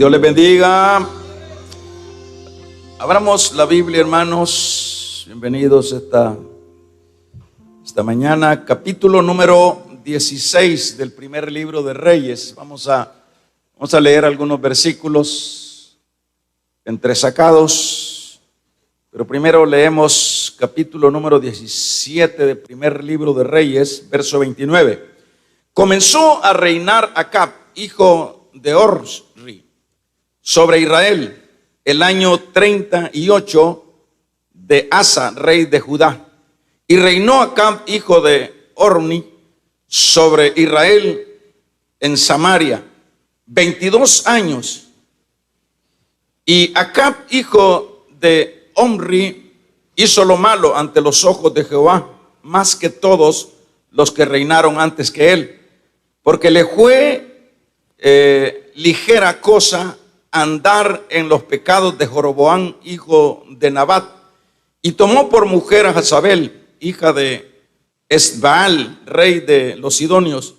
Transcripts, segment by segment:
Dios les bendiga. Abramos la Biblia, hermanos. Bienvenidos esta mañana. Capítulo número 16 del primer libro de Reyes. Vamos a leer algunos versículos entresacados. Pero primero leemos capítulo número 17 del primer libro de Reyes, verso 29. Comenzó a reinar Acab, hijo de Omri, sobre Israel el año 38 de Asa, rey de Judá. Y reinó Acab, hijo de Omri, sobre Israel en Samaria 22 años. Y Acab, hijo de Omri, hizo lo malo ante los ojos de Jehová, más que todos los que reinaron antes que él, porque le fue ligera cosa andar en los pecados de Jeroboam, hijo de Nabat, y tomó por mujer a Jezabel, hija de Esbaal, rey de los Sidonios,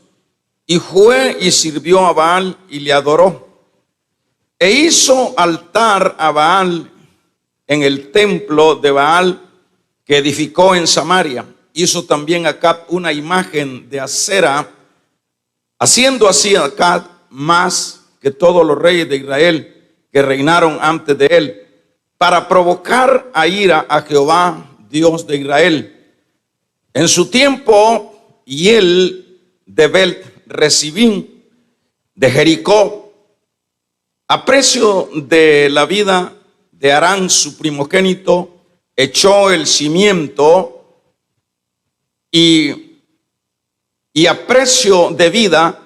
y fue y sirvió a Baal y le adoró, e hizo altar a Baal en el templo de Baal que edificó en Samaria. Hizo también Acab una imagen de acera, haciendo así Acab más que todos los reyes de Israel que reinaron antes de él, para provocar a ira a Jehová, Dios de Israel. En su tiempo, y él de Bet-Resibín, de Jericó, a precio de la vida de Arán, su primogénito, echó el cimiento, y a precio de vida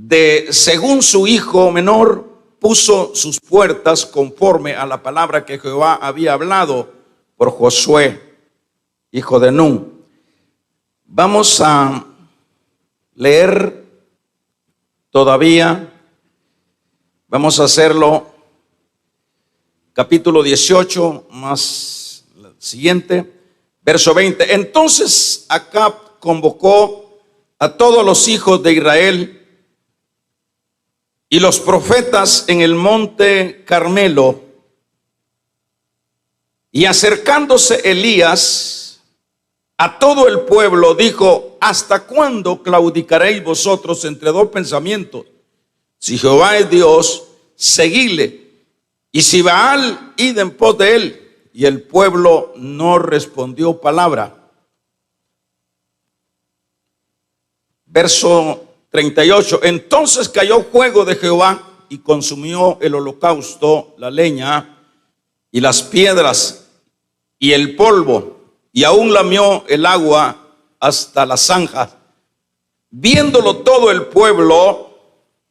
de según su hijo menor, puso sus puertas conforme a la palabra que Jehová había hablado por Josué, hijo de Nun. Vamos a leer todavía, vamos a hacerlo capítulo 18 más el siguiente, verso 20. Entonces Acab convocó a todos los hijos de Israel y los profetas en el monte Carmelo, y acercándose Elías a todo el pueblo, dijo: ¿hasta cuándo claudicaréis vosotros entre dos pensamientos? Si Jehová es Dios, seguidle, y si Baal, id en pos de él. Y el pueblo no respondió palabra. Verso 38. Entonces cayó fuego de Jehová y consumió el holocausto, la leña y las piedras y el polvo, y aún lamió el agua hasta las zanjas. Viéndolo todo el pueblo,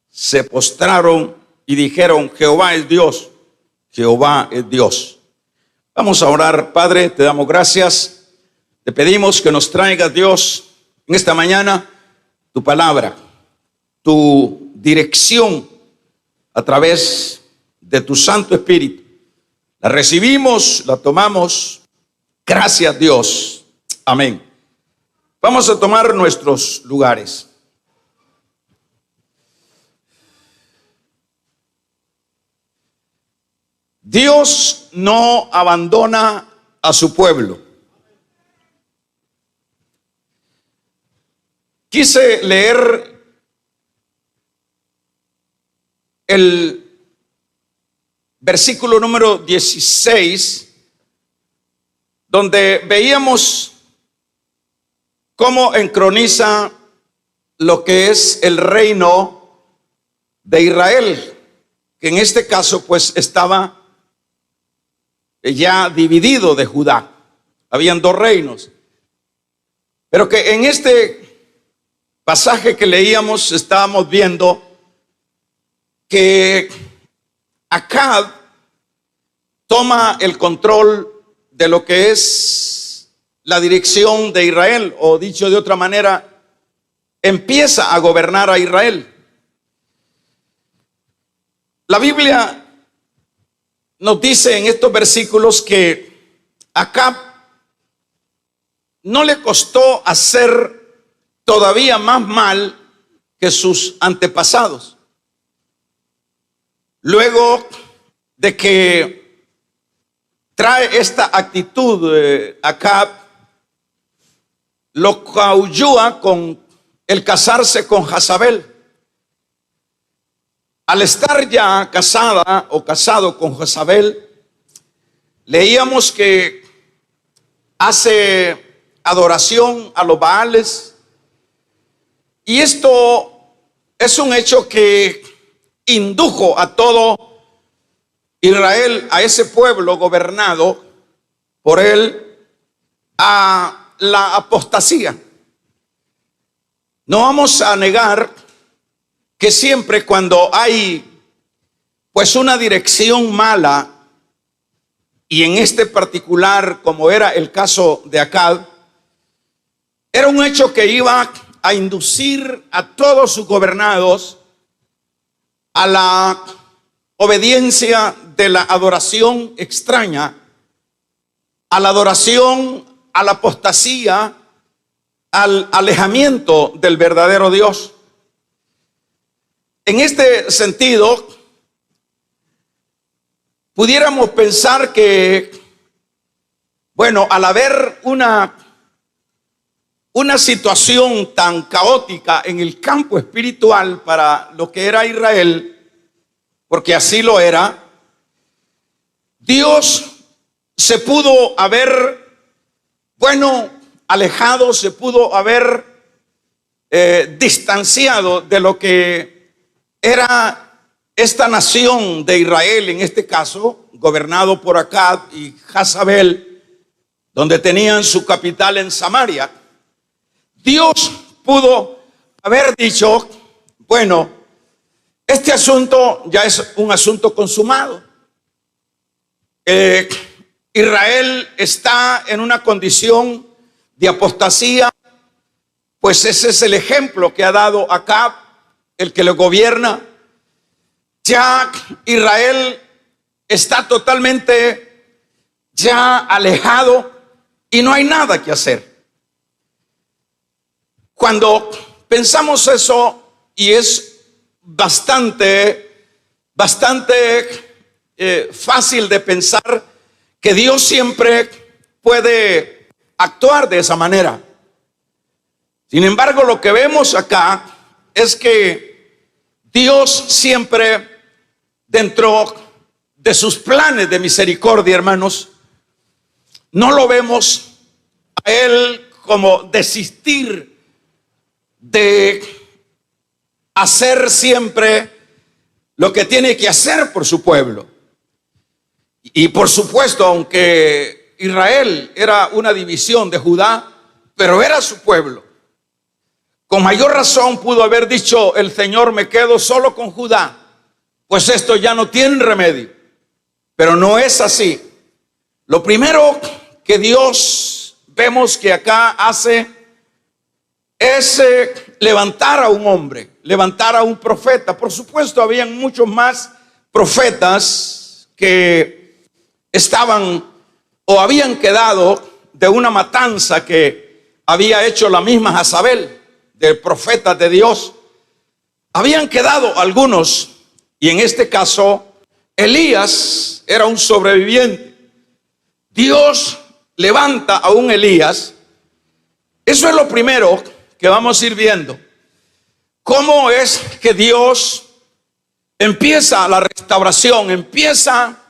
se postraron y dijeron: Jehová es Dios, Jehová es Dios. Vamos a orar. Padre, te damos gracias. Te pedimos que nos traiga, Dios, en esta mañana tu palabra, tu dirección a través de tu Santo Espíritu. La recibimos, la tomamos. Gracias, Dios. Amén. Vamos a tomar nuestros lugares. Dios no abandona a su pueblo. Quise leer el versículo número 16, donde veíamos cómo encroniza lo que es el reino de Israel, que en este caso pues estaba ya dividido de Judá. Habían dos reinos, pero que en este pasaje que leíamos estábamos viendo que Acab toma el control de lo que es la dirección de Israel, o dicho de otra manera, empieza a gobernar a Israel. La Biblia nos dice en estos versículos que Acab no le costó hacer todavía más mal que sus antepasados. luego de que trae esta actitud Acab, lo coadyuva con el casarse con Jezabel. Al estar ya casada o casado con Jezabel, leíamos que hace adoración a los Baales, y esto es un hecho que indujo a todo Israel, a ese pueblo gobernado por él, a la apostasía. No vamos a negar que siempre cuando hay pues una dirección mala, y en este particular, como era el caso de Acab, era un hecho que iba a inducir a todos sus gobernados a la obediencia de la adoración extraña, a la adoración, a la apostasía, al alejamiento del verdadero Dios. En este sentido, pudiéramos pensar que, bueno, al haber una situación tan caótica en el campo espiritual para lo que era Israel, porque así lo era, Dios se pudo haber, bueno, alejado, se pudo haber distanciado de lo que era esta nación de Israel, en este caso, gobernado por Acab y Jezabel, donde tenían su capital en Samaria. Dios pudo haber dicho, bueno, este asunto ya es un asunto consumado. Israel está en una condición de apostasía, pues ese es el ejemplo que ha dado Acab, el que lo gobierna. Ya Israel está totalmente ya alejado y no hay nada que hacer. Cuando pensamos eso, y es bastante fácil de pensar que Dios siempre puede actuar de esa manera. Sin embargo, lo que vemos acá es que Dios siempre, dentro de sus planes de misericordia, hermanos, no lo vemos a Él como desistir de hacer siempre lo que tiene que hacer por su pueblo. Y por supuesto, aunque Israel era una división de Judá, pero era su pueblo. Con mayor razón pudo haber dicho el Señor: me quedo solo con Judá, pues esto ya no tiene remedio. Pero no es así. Lo primero que Dios vemos que acá hace es levantar a un hombre, levantar a un profeta. Por supuesto, habían muchos más profetas que estaban o habían quedado de una matanza que había hecho la misma Jezabel, de profetas de Dios. Habían quedado algunos, y en este caso Elías era un sobreviviente. Dios levanta a un Elías. Eso es lo primero que vamos a ir viendo. Cómo es que Dios empieza la restauración, empieza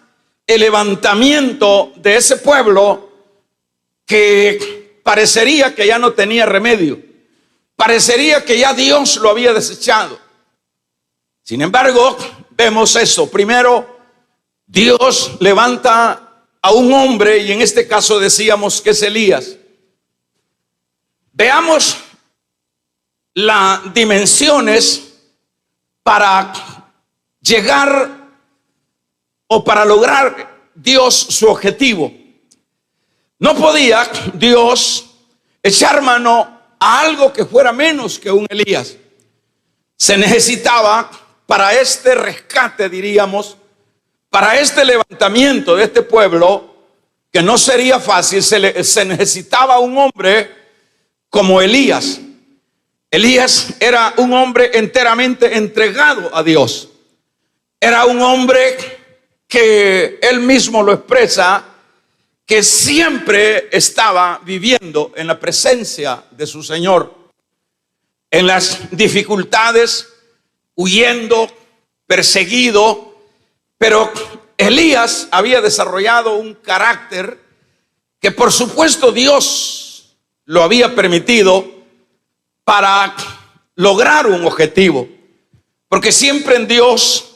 el levantamiento de ese pueblo que parecería que ya no tenía remedio, parecería que ya Dios lo había desechado. Sin embargo, vemos eso. Primero, Dios levanta a un hombre, y en este caso decíamos que es Elías. Veamos las dimensiones para llegar o para lograr Dios su objetivo. No podía Dios echar mano a algo que fuera menos que un Elías. Se necesitaba para este rescate, diríamos, para este levantamiento de este pueblo, que no sería fácil, se necesitaba un hombre como Elías. Elías era un hombre enteramente entregado a Dios. era un hombre que él mismo lo expresa, que siempre estaba viviendo en la presencia de su Señor, en las dificultades, huyendo, perseguido. Pero Elías había desarrollado un carácter que por supuesto Dios lo había permitido para lograr un objetivo, porque siempre en Dios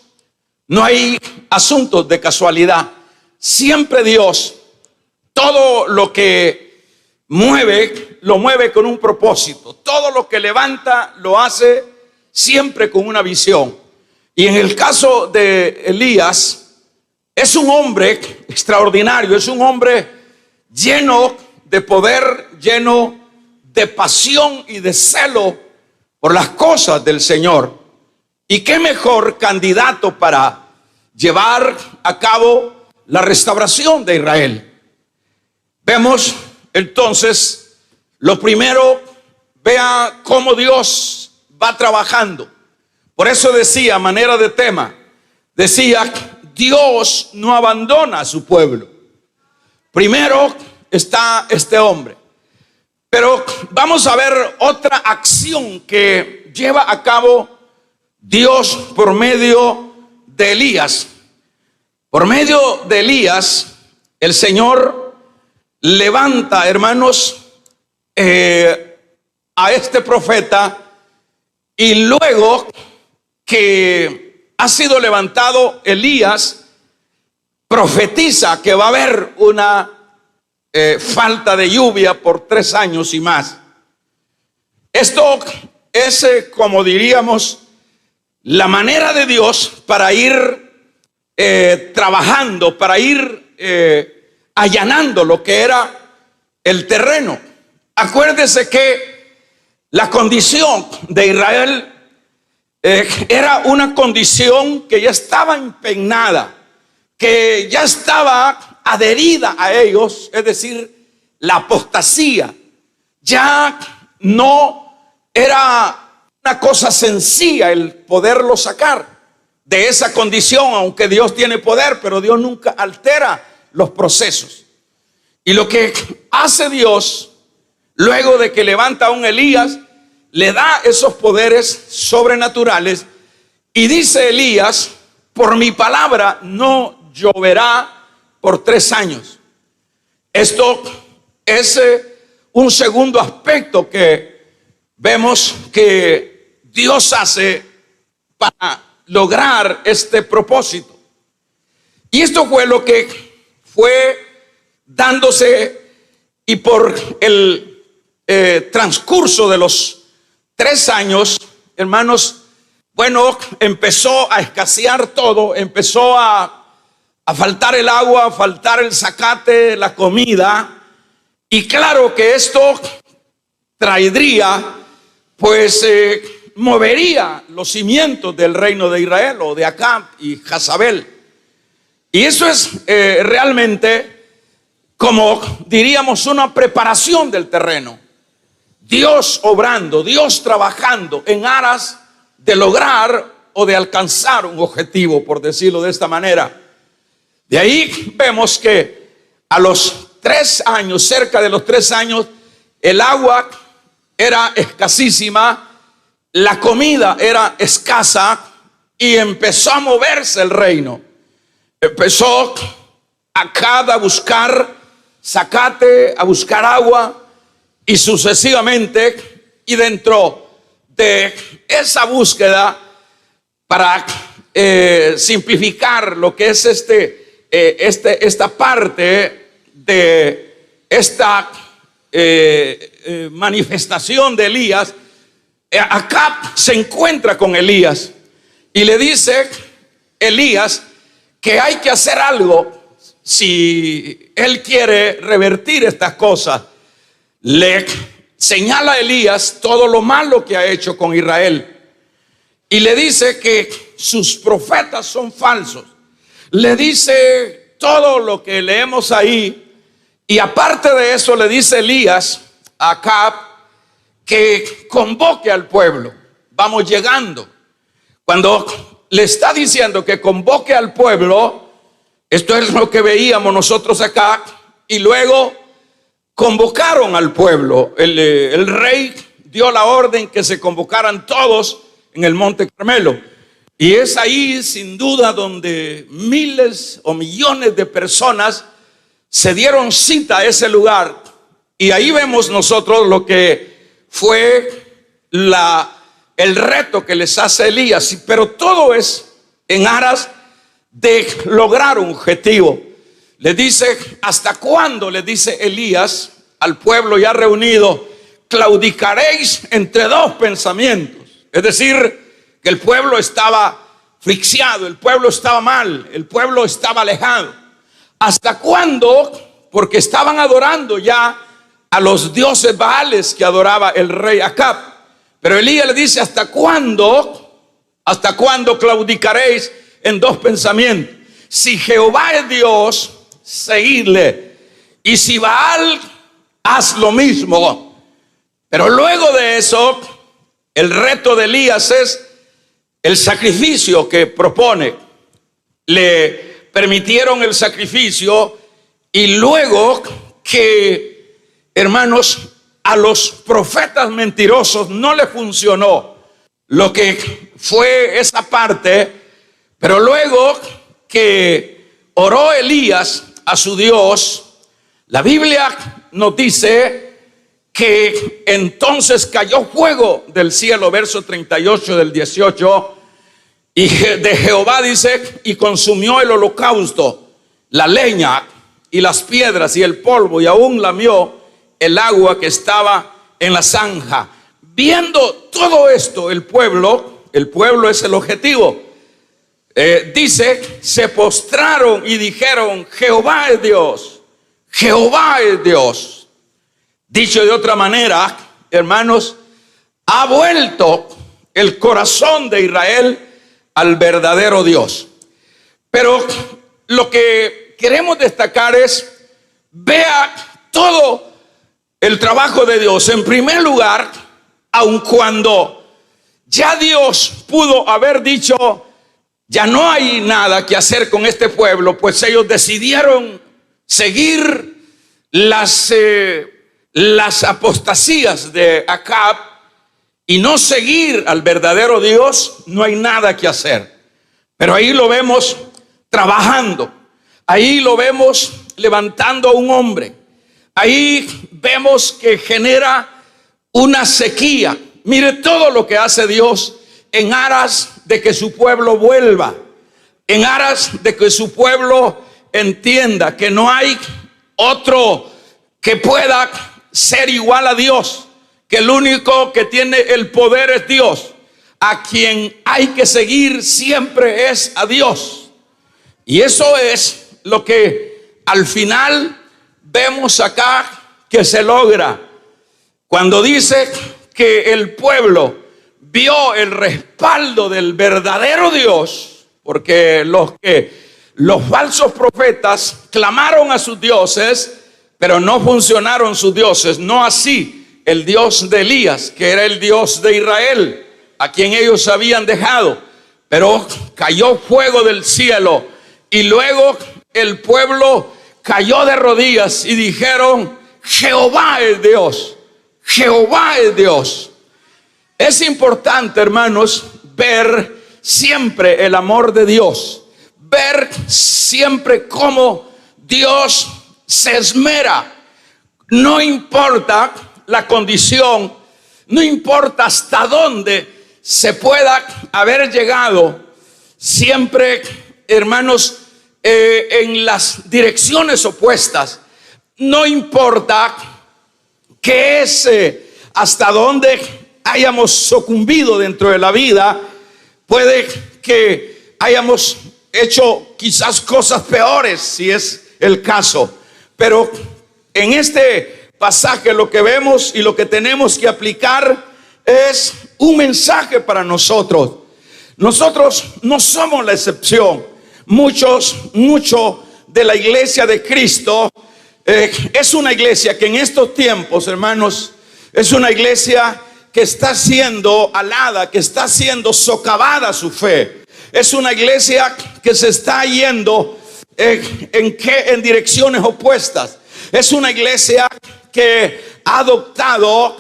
no hay asuntos de casualidad. Siempre Dios, todo lo que mueve, lo mueve con un propósito. Todo lo que levanta, lo hace siempre con una visión. Y en el caso de Elías, es un hombre extraordinario, es un hombre lleno de poder, lleno de pasión y de celo por las cosas del Señor. Y qué mejor candidato para llevar a cabo la restauración de Israel. Vemos entonces, lo primero, vea cómo Dios va trabajando. Por eso decía, a manera de tema, decía, Dios no abandona a su pueblo. Primero está este hombre. Pero vamos a ver otra acción que lleva a cabo Dios por medio de Elías. Por medio de Elías, el Señor levanta, hermanos, a este profeta, y luego que ha sido levantado Elías, profetiza que va a haber una falta de lluvia por 3 años y más. Esto es, como diríamos, la manera de Dios para ir trabajando, para ir allanando lo que era el terreno. Acuérdese que la condición de Israel era una condición que ya estaba impregnada, que ya estaba adherida a ellos, es decir, la apostasía. Ya no era una cosa sencilla el poderlo sacar de esa condición, aunque Dios tiene poder, pero Dios nunca altera los procesos. Y lo que hace Dios, luego de que levanta a un Elías, le da esos poderes sobrenaturales, y dice Elías, por mi palabra no lloverá por 3 años. Esto es un segundo aspecto que vemos que Dios hace para lograr este propósito. Y esto fue lo que fue dándose, y por el transcurso de los 3 años, hermanos, bueno, empezó a escasear todo, empezó a faltar el agua, a faltar el zacate, la comida. Y claro que esto traería, pues movería los cimientos del reino de Israel, o de Acab y Jezabel. Y eso es realmente, como diríamos, una preparación del terreno. Dios obrando, Dios trabajando en aras de lograr o de alcanzar un objetivo, por decirlo de esta manera. De ahí vemos que a los 3 años, cerca de los 3 años, el agua era escasísima, la comida era escasa, y empezó a moverse el reino. Empezó Acab a buscar zacate, a buscar agua, y sucesivamente. Y dentro de esa búsqueda, para simplificar lo que es esta parte de esta manifestación de Elías, Acab se encuentra con Elías y le dice Elías que hay que hacer algo si él quiere revertir estas cosas. Le señala a Elías todo lo malo que ha hecho con Israel y le dice que sus profetas son falsos. Le dice todo lo que leemos ahí, y aparte de eso le dice Elías a Acab que convoque al pueblo. Vamos llegando. Cuando le está diciendo que convoque al pueblo, esto es lo que veíamos nosotros acá, y luego convocaron al pueblo. El rey dio la orden que se convocaran todos en el Monte Carmelo. Y es ahí sin duda donde miles o millones de personas se dieron cita a ese lugar. Y ahí vemos nosotros lo que fue el reto que les hace Elías. Pero todo es en aras de lograr un objetivo. Le dice, ¿hasta cuándo? Le dice Elías al pueblo ya reunido, claudicaréis entre dos pensamientos. Es decir, que el pueblo estaba asfixiado, el pueblo estaba mal, el pueblo estaba alejado. ¿Hasta cuándo? Porque estaban adorando ya a los dioses Baales que adoraba el rey Acab. Pero Elías le dice, ¿hasta cuándo? ¿Hasta cuándo claudicaréis en dos pensamientos? Si Jehová es Dios, seguidle, y si Baal, haz lo mismo. Pero luego de eso, el reto de Elías es el sacrificio que propone. Le permitieron el sacrificio, y luego que, hermanos, a los profetas mentirosos no le funcionó lo que fue esa parte. Pero luego que oró Elías a su Dios, la Biblia nos dice que entonces cayó fuego del cielo, verso 38 del 18, y de Jehová dice, y consumió el holocausto, la leña y las piedras y el polvo, y aún lamió el agua que estaba en la zanja. Viendo todo esto, el pueblo es el objetivo. Dice, se postraron y dijeron, Jehová es Dios, Jehová es Dios. Dicho de otra manera, hermanos, ha vuelto el corazón de Israel al verdadero Dios. Pero lo que queremos destacar es, vea todo el trabajo de Dios. En primer lugar, aun cuando ya Dios pudo haber dicho, ya no hay nada que hacer con este pueblo, pues ellos decidieron seguir las apostasías de Acab y no seguir al verdadero Dios. No hay nada que hacer. Pero ahí lo vemos trabajando, ahí lo vemos levantando a un hombre, ahí vemos que genera una sequía. Mire todo lo que hace Dios en aras de que su pueblo vuelva, en aras de que su pueblo entienda que no hay otro que pueda ser igual a Dios, que el único que tiene el poder es Dios. A quien hay que seguir siempre es a Dios. Y eso es lo que al final vemos acá que se logra. Cuando dice que el pueblo vio el respaldo del verdadero Dios, porque los falsos profetas clamaron a sus dioses, pero no funcionaron sus dioses. No así el Dios de Elías, que era el Dios de Israel, a quien ellos habían dejado. Pero cayó fuego del cielo, y luego el pueblo cayó de rodillas y dijeron, Jehová es Dios, Jehová es Dios. Es importante, hermanos, ver siempre el amor de Dios, ver siempre cómo Dios se esmera. No importa la condición, no importa hasta dónde se pueda haber llegado, siempre, hermanos, en las direcciones opuestas. No importa qué es, hasta dónde hayamos sucumbido dentro de la vida. Puede que hayamos hecho quizás cosas peores, si es el caso. Pero en este pasaje lo que vemos y lo que tenemos que aplicar es un mensaje para nosotros. Nosotros no somos la excepción. Mucho de la iglesia de Cristo es una iglesia que en estos tiempos, hermanos, es una iglesia que está siendo alada, que está siendo socavada su fe. Es una iglesia que se está yendo en direcciones opuestas. Es una iglesia que ha adoptado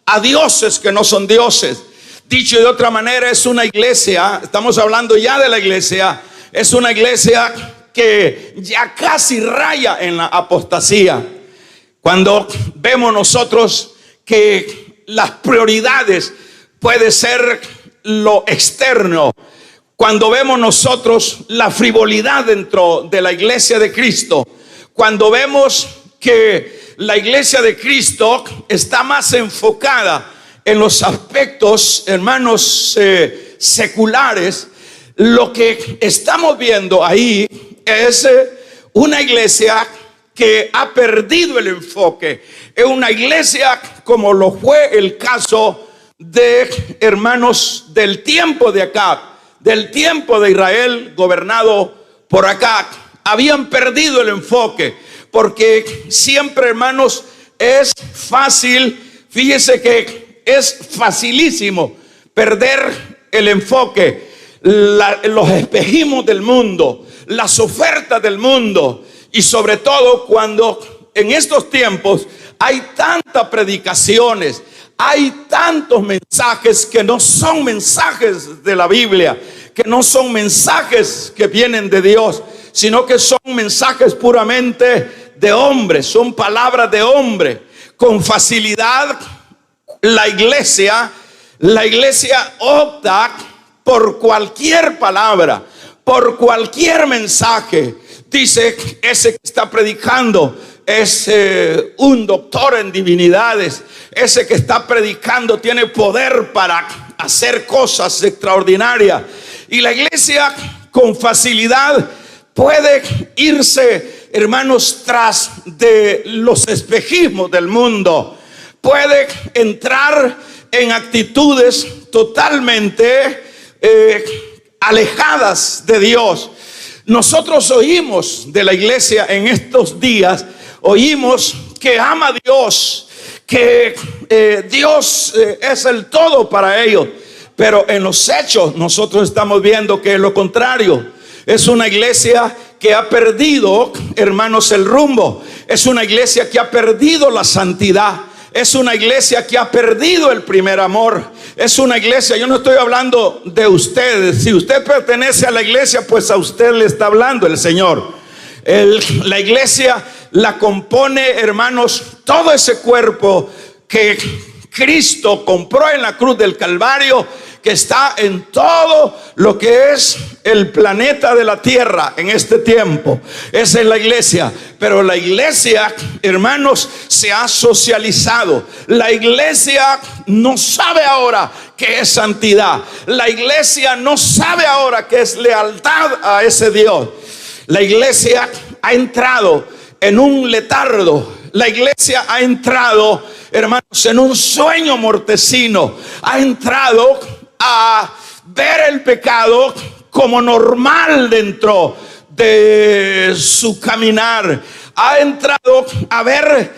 a dioses que no son dioses. Dicho de otra manera, es una iglesia, estamos hablando ya de la iglesia, es una iglesia que ya casi raya en la apostasía. Cuando vemos nosotros que las prioridades puede ser lo externo, cuando vemos nosotros la frivolidad dentro de la iglesia de Cristo, cuando vemos que la iglesia de Cristo está más enfocada en los aspectos, hermanos, seculares, lo que estamos viendo ahí es una iglesia que ha perdido el enfoque. Es una iglesia como lo fue el caso de, hermanos, del tiempo de Acab, del tiempo de Israel gobernado por Acab. Habían perdido el enfoque, porque siempre, hermanos, es fácil, fíjese que es facilísimo perder el enfoque, los espejismos del mundo, las ofertas del mundo, y sobre todo cuando en estos tiempos hay tantas predicaciones, hay tantos mensajes que no son mensajes de la Biblia, que no son mensajes que vienen de Dios, sino que son mensajes puramente de hombres, son palabras de hombre. Con facilidad la iglesia opta por cualquier palabra, por cualquier mensaje. Dice, ese que está predicando es un doctor en divinidades. Ese que está predicando tiene poder para hacer cosas extraordinarias. Y la iglesia con facilidad puede irse, hermanos, tras de los espejismos del mundo. Puede entrar en actitudes totalmente alejadas de Dios. Nosotros oímos de la iglesia en estos días, oímos que ama a Dios, que Dios es el todo para ellos, pero en los hechos nosotros estamos viendo que es lo contrario. Es una iglesia que ha perdido, hermanos, el rumbo. Es una iglesia que ha perdido la santidad. Es una iglesia que ha perdido el primer amor. Es una iglesia, yo no estoy hablando de ustedes. Si usted pertenece a la iglesia, pues a usted le está hablando el Señor. La iglesia la compone, hermanos, todo ese cuerpo que Cristo compró en la cruz del Calvario, que está en todo lo que es el planeta de la tierra en este tiempo. Esa es la iglesia. Pero la iglesia, hermanos, se ha socializado. La iglesia no sabe ahora qué es santidad. La iglesia no sabe ahora qué es lealtad a ese Dios. La iglesia ha entrado en un letargo. La iglesia ha entrado, hermanos, en un sueño mortecino. Ha entrado a ver el pecado como normal dentro de su caminar. Ha entrado a ver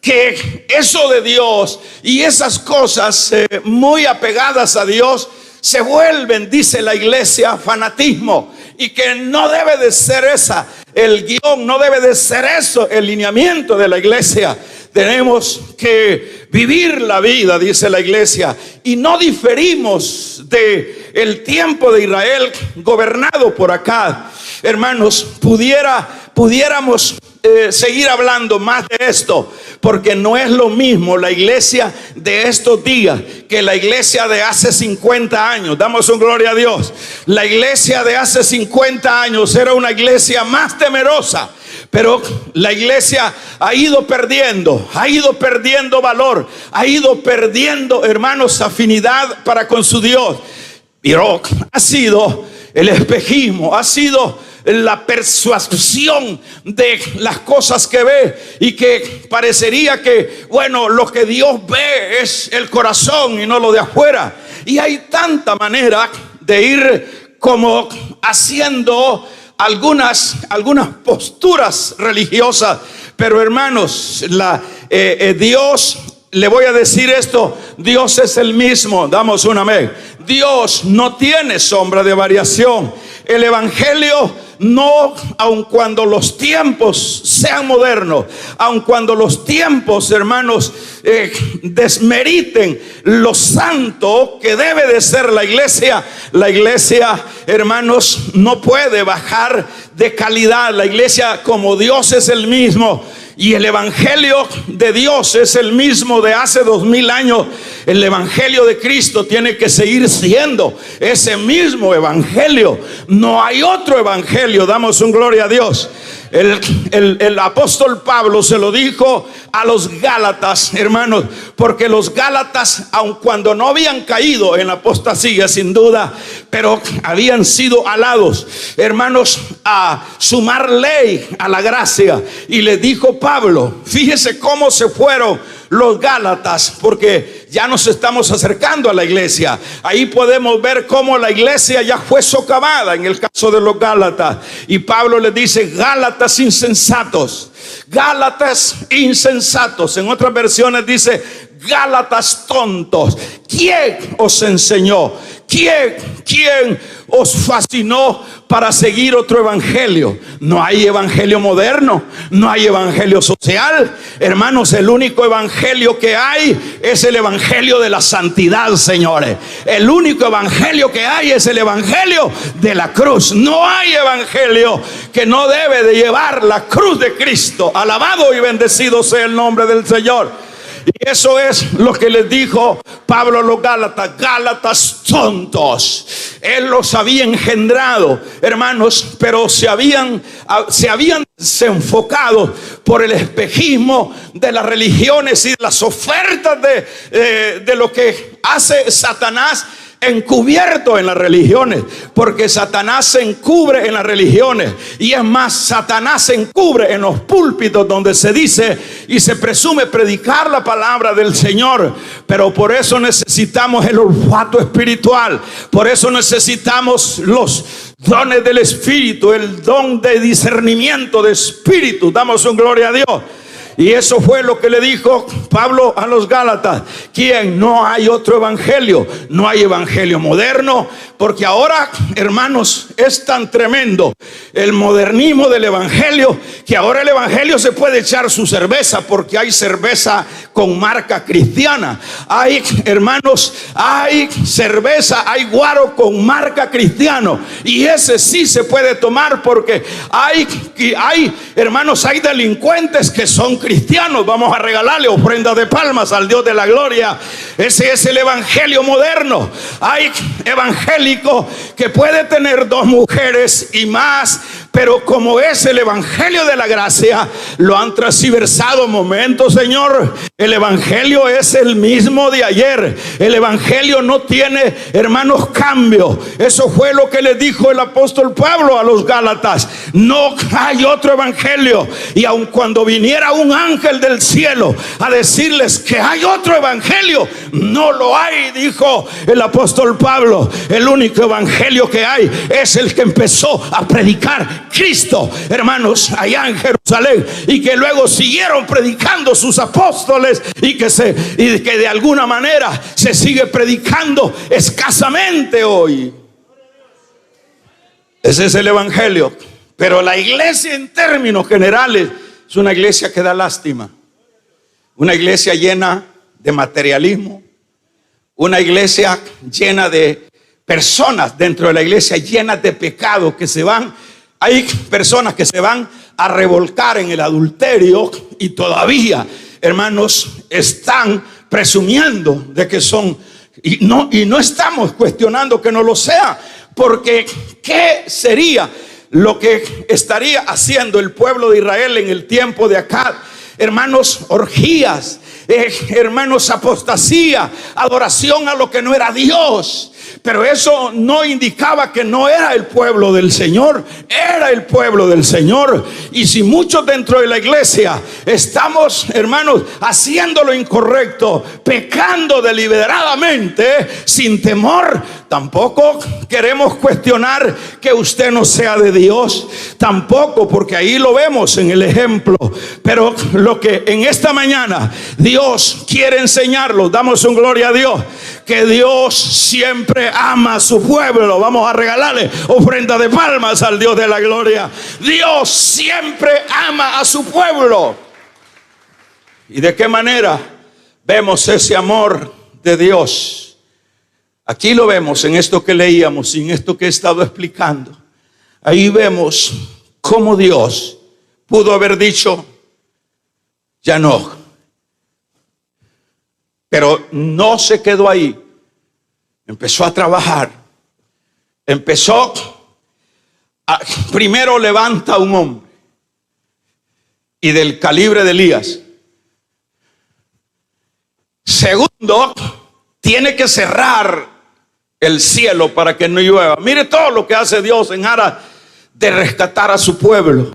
que eso de Dios y esas cosas muy apegadas a Dios se vuelven, dice la iglesia, fanatismo. Y que no debe de ser esa el guión, no debe de ser eso el lineamiento de la iglesia. Tenemos que vivir la vida, dice la iglesia, y no diferimos de el tiempo de Israel gobernado por acá. Hermanos, pudiéramos seguir hablando más de esto, porque no es lo mismo la iglesia de estos días que la iglesia de hace 50 años. Damos un gloria a Dios. La iglesia de hace 50 años era una iglesia más temerosa, pero la iglesia ha ido perdiendo valor, ha ido perdiendo, hermanos, afinidad para con su Dios. Pero ha sido el espejismo, ha sido la persuasión de las cosas que ve, y que parecería que, bueno, lo que Dios ve es el corazón y no lo de afuera. Y hay tanta manera de ir como haciendo algunas posturas religiosas, pero hermanos, Dios le voy a decir esto: Dios es el mismo. Damos un amén. Dios no tiene sombra de variación. El evangelio, no, aun cuando los tiempos sean modernos, aun cuando los tiempos, hermanos, desmeriten lo santo que debe de ser la iglesia, hermanos, no puede bajar de calidad. La iglesia, como Dios es el mismo y el evangelio de Dios es el mismo de hace 2000 años, el evangelio de Cristo tiene que seguir siendo ese mismo evangelio. No hay otro evangelio. Damos un gloria a Dios. El apóstol Pablo se lo dijo a los Gálatas, hermanos, porque los Gálatas, aun cuando no habían caído en la apostasía, sin duda, pero habían sido alados, hermanos, a sumar ley a la gracia. Y le dijo Pablo, fíjese cómo se fueron los Gálatas, porque ya nos estamos acercando a la iglesia. Ahí podemos ver cómo la iglesia ya fue socavada en el caso de los Gálatas. Y Pablo le dice: Gálatas insensatos, Gálatas insensatos. En otras versiones dice: Gálatas tontos. ¿Quién os enseñó? ¿Quién os fascinó para seguir otro evangelio? No hay evangelio moderno, no hay evangelio social. Hermanos, el único evangelio que hay es el evangelio de la santidad, señores. El único evangelio que hay es el evangelio de la cruz. No hay evangelio que no debe de llevar la cruz de Cristo. Alabado y bendecido sea el nombre del Señor. Y eso es lo que les dijo Pablo a los Gálatas: Gálatas tontos. Él los había engendrado, hermanos, pero se habían desenfocado por el espejismo de las religiones y de las ofertas de lo que hace Satanás encubierto en las religiones, porque Satanás se encubre en las religiones. Y es más, Satanás se encubre en los púlpitos donde se dice y se presume predicar la palabra del Señor. Pero por eso necesitamos el olfato espiritual, por eso necesitamos los dones del Espíritu, el don de discernimiento de espíritu. Damos un gloria a Dios. Y eso fue lo que le dijo Pablo a los Gálatas. ¿Quién? No hay otro evangelio. No hay evangelio moderno. Porque ahora, hermanos, es tan tremendo el modernismo del evangelio, que ahora el evangelio se puede echar su cerveza, porque hay cerveza con marca cristiana. Hay, hermanos, hay cerveza, hay guaro con marca cristiano. Y ese sí se puede tomar, porque hay, hermanos, hay delincuentes que son cristianos. Vamos a regalarle ofrenda de palmas al Dios de la gloria. Ese es el evangelio moderno. Hay evangélico que puede tener 2 mujeres y más, pero como es el evangelio de la gracia, lo han transversado. Momento, Señor, el evangelio es el mismo de ayer. El evangelio no tiene, hermanos, cambio. Eso fue lo que le dijo el apóstol Pablo a los Gálatas: no hay otro evangelio. Y aun cuando viniera un ángel del cielo a decirles que hay otro evangelio, no lo hay, dijo el apóstol Pablo. El único evangelio que hay es el que empezó a predicar Cristo, hermanos, allá en Jerusalén, y que luego siguieron predicando sus apóstoles, y que de alguna manera se sigue predicando escasamente hoy. Ese es el evangelio. Pero la iglesia, en términos generales, es una iglesia que da lástima, una iglesia llena de materialismo, una iglesia llena de personas dentro de la iglesia llenas de pecado, que se van. Hay personas que se van a revolcar en el adulterio y todavía, hermanos, están presumiendo de que son, y no estamos cuestionando que no lo sea, porque ¿qué sería lo que estaría haciendo el pueblo de Israel en el tiempo de Acab? Hermanos, orgías, hermanos, apostasía, adoración a lo que no era Dios. Pero eso no indicaba que no era el pueblo del Señor, era el pueblo del Señor. Y si muchos dentro de la iglesia estamos, hermanos, haciendo lo incorrecto, pecando deliberadamente, sin temor, tampoco queremos cuestionar que usted no sea de Dios. tampoco, porque ahí lo vemos en el ejemplo. Pero lo que en esta mañana Dios quiere enseñarlo, damos un gloria a Dios, que Dios siempre ama a su pueblo. Vamos a regalarle ofrenda de palmas al Dios de la gloria. Dios siempre ama a su pueblo. ¿Y de qué manera vemos ese amor de Dios? Aquí lo vemos en esto que leíamos y en esto que he estado explicando. Ahí vemos cómo Dios pudo haber dicho, ya no. Pero no se quedó ahí. Empezó a trabajar. Primero levanta a un hombre. Y del calibre de Elías. Segundo, tiene que cerrar el cielo para que no llueva. Mire todo lo que hace Dios en aras de rescatar a su pueblo.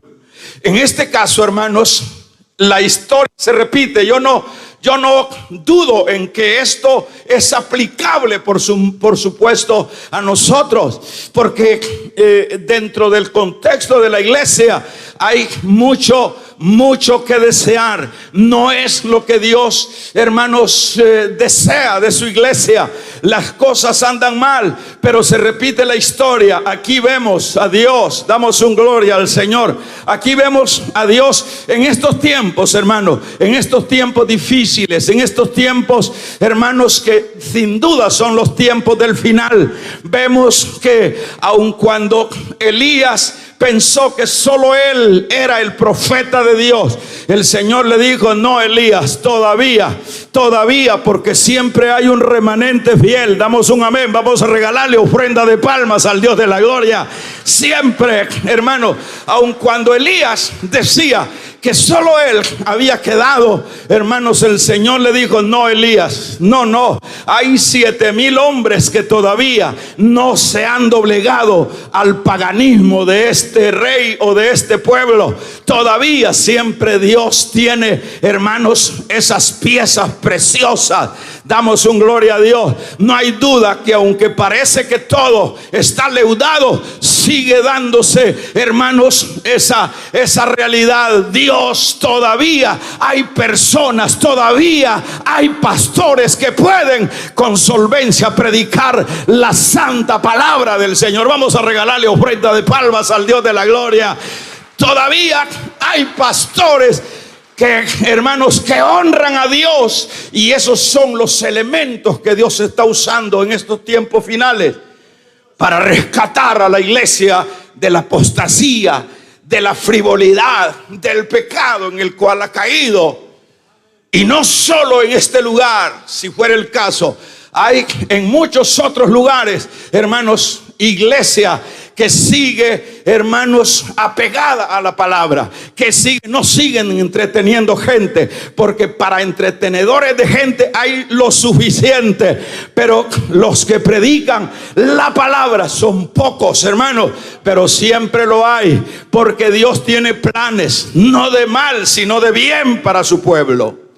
En este caso, hermanos, la historia se repite. Yo no dudo en que esto es aplicable, por supuesto, a nosotros, porque dentro del contexto de la iglesia hay mucho que desear. No es lo que Dios, hermanos, desea de su iglesia. Las cosas andan mal, pero se repite la historia. Aquí vemos a Dios, damos un gloria al Señor. Aquí vemos a Dios en estos tiempos, hermanos, en estos tiempos difíciles, en estos tiempos, hermanos, que sin duda son los tiempos del final. Vemos que aun cuando Elías pensó que solo él era el profeta de Dios, el Señor le dijo, no, Elías, todavía, porque siempre hay un remanente fiel. Damos un amén. Vamos a regalarle ofrenda de palmas al Dios de la gloria. Siempre, hermano, aun cuando Elías decía que solo él había quedado, hermanos, el Señor le dijo, no, Elías, no, hay 7,000 hombres que todavía no se han doblegado al paganismo de este rey o de este pueblo. Todavía siempre Dios tiene, hermanos, esas piezas preciosas. Damos un gloria a Dios. No hay duda que aunque parece que todo está leudado, sigue dándose, hermanos, esa realidad. Dios, todavía hay personas, todavía hay pastores que pueden con solvencia predicar la santa palabra del Señor. Vamos a regalarle ofrenda de palmas al Dios de la gloria. Todavía hay pastores que, hermanos, que honran a Dios, y esos son los elementos que Dios está usando en estos tiempos finales para rescatar a la iglesia de la apostasía, de la frivolidad, del pecado en el cual ha caído. Y no solo en este lugar, si fuera el caso, hay en muchos otros lugares, hermanos, iglesia que sigue, hermanos, apegada a la palabra, que no siguen entreteniendo gente, porque para entretenedores de gente hay lo suficiente, pero los que predican la palabra son pocos, hermanos, pero siempre lo hay, porque Dios tiene planes, no de mal, sino de bien para su pueblo.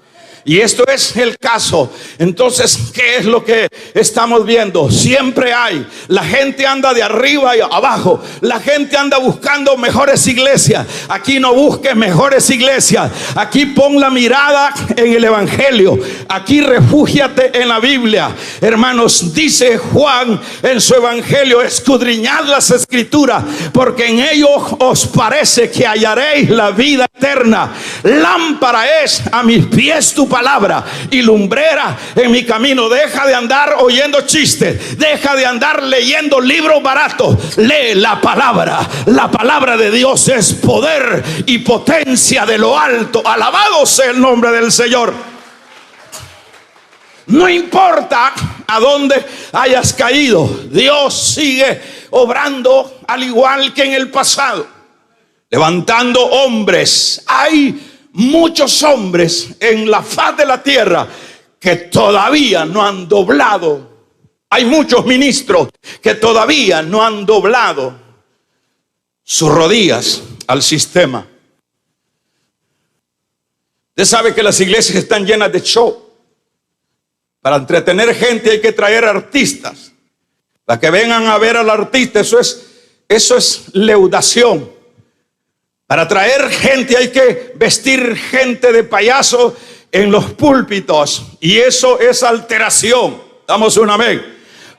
Y esto es el caso. Entonces, ¿qué es lo que estamos viendo? Siempre hay. La gente anda de arriba y abajo. La gente anda buscando mejores iglesias. Aquí no busques mejores iglesias. Aquí pon la mirada en el evangelio. Aquí refúgiate en la Biblia. Hermanos, dice Juan en su evangelio, escudriñad las escrituras, porque en ellos os parece que hallaréis la vida eterna. Lámpara es a mis pies tu palabra y lumbrera en mi camino. Deja de andar oyendo chistes, deja de andar leyendo libros baratos. Lee la palabra. La palabra de Dios es poder y potencia de lo alto. Alabado sea el nombre del Señor. No importa a dónde hayas caído, Dios sigue obrando al igual que en el pasado, levantando hombres. Hay muchos hombres en la faz de la tierra que todavía no han doblado. Hay muchos ministros que todavía no han doblado sus rodillas al sistema. Usted sabe que las iglesias están llenas de show. Para entretener gente hay que traer artistas. Para que vengan a ver al artista, eso es leudación. Para traer gente hay que vestir gente de payaso en los púlpitos, y eso es alteración. Damos un amén.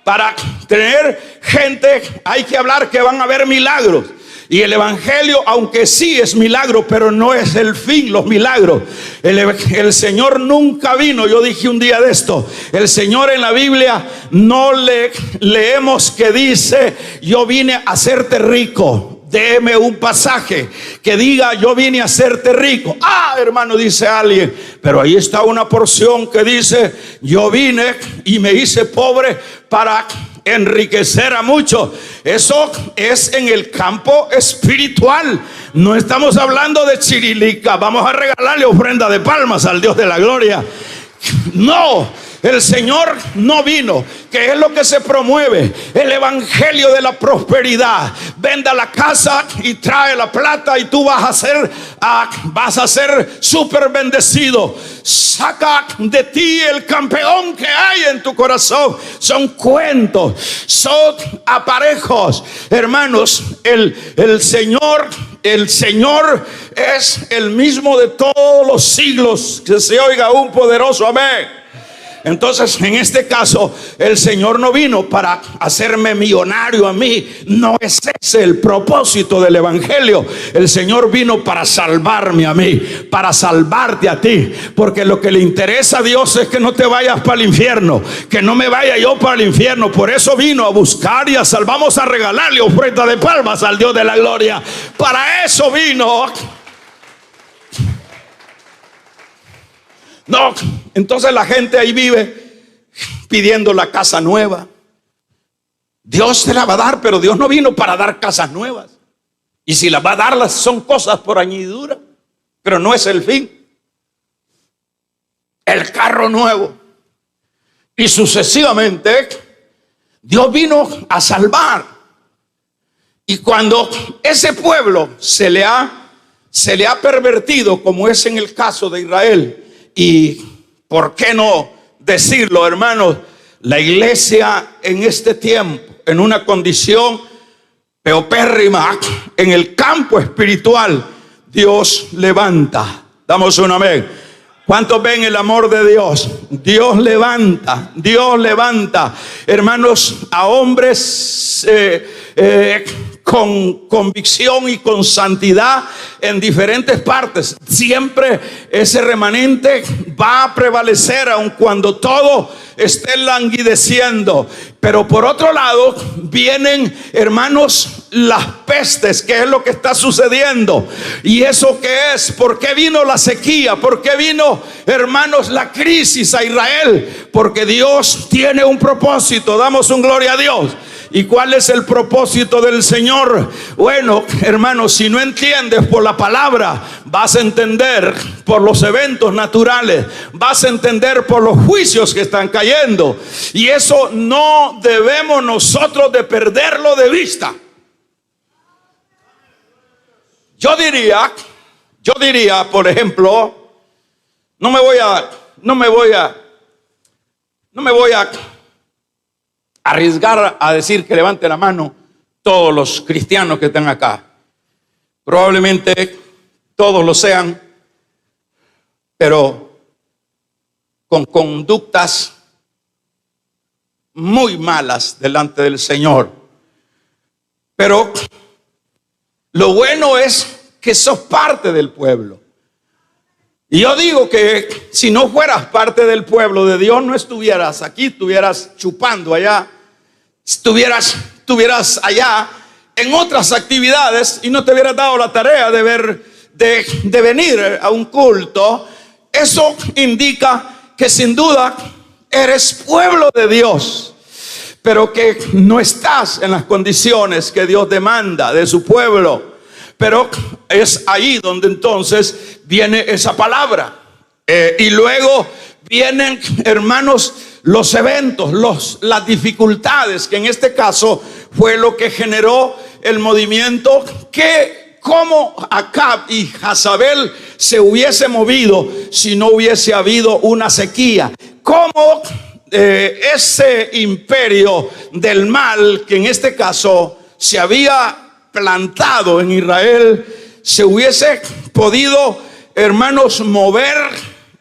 Para tener gente hay que hablar que van a haber milagros. Y el evangelio, aunque sí es milagro, pero no es el fin, los milagros. El Señor nunca vino. Yo dije un día de esto, el Señor en la Biblia no leemos que dice: yo vine a hacerte rico. Déme un pasaje que diga: yo vine a hacerte rico. Ah, hermano, dice alguien, pero ahí está una porción que dice: yo vine y me hice pobre para enriquecer a muchos. Eso es en el campo espiritual. No estamos hablando de chirilica. Vamos a regalarle ofrenda de palmas al Dios de la gloria. No, el Señor no vino. ¿Qué es lo que se promueve? El evangelio de la prosperidad. Venda la casa y trae la plata y tú vas a ser súper bendecido. Saca de ti el campeón que hay en tu corazón. Son cuentos, son aparejos. Hermanos, el Señor es el mismo de todos los siglos. Que se oiga un poderoso amén. Entonces, en este caso, el Señor no vino para hacerme millonario a mí. No es ese el propósito del evangelio. El Señor vino para salvarme a mí, para salvarte a ti. Porque lo que le interesa a Dios es que no te vayas para el infierno, que no me vaya yo para el infierno. Por eso vino a buscar y a salvar. Vamos a regalarle ofrenda de palmas al Dios de la gloria. Para eso vino. No, entonces la gente ahí vive pidiendo la casa nueva. Dios te la va a dar, pero Dios no vino para dar casas nuevas. Y si las va a dar, son cosas por añadidura, pero no es el fin. El carro nuevo. Y sucesivamente, Dios vino a salvar. Y cuando ese pueblo se le ha pervertido, como es en el caso de Israel, y por qué no decirlo, hermanos, la iglesia en este tiempo, en una condición paupérrima, en el campo espiritual, Dios levanta. Damos un amén. ¿Cuántos ven el amor de Dios? Dios levanta, hermanos, a hombres con convicción y con santidad en diferentes partes. Siempre ese remanente va a prevalecer, aun cuando todo esté languideciendo. Pero por otro lado vienen, hermanos, las pestes. ¿Qué es lo que está sucediendo? ¿Y eso qué es? ¿Por qué vino la sequía? ¿Por qué vino, hermanos, la crisis a Israel? Porque Dios tiene un propósito. Damos un gloria a Dios. ¿Y cuál es el propósito del Señor? Bueno, hermanos, si no entiendes por la palabra, vas a entender por los eventos naturales, vas a entender por los juicios que están cayendo. Y eso no debemos nosotros de perderlo de vista. Yo diría, por ejemplo, no me voy a arriesgar a decir que levante la mano todos los cristianos que están acá. Probablemente todos lo sean, pero con conductas muy malas delante del Señor. Pero lo bueno es que sos parte del pueblo. Y yo digo que si no fueras parte del pueblo de Dios, no estuvieras aquí, estuvieras chupando allá, estuvieras allá en otras actividades y no te hubieras dado la tarea de venir a un culto. Eso indica que sin duda eres pueblo de Dios, pero que no estás en las condiciones que Dios demanda de su pueblo. Pero es ahí donde entonces viene esa palabra. Y luego vienen, hermanos, los eventos, las dificultades, que en este caso fue lo que generó el movimiento, que como Acab y Jezabel se hubiese movido si no hubiese habido una sequía. Como ese imperio del mal, que en este caso se había plantado en Israel, se hubiese podido, hermanos, mover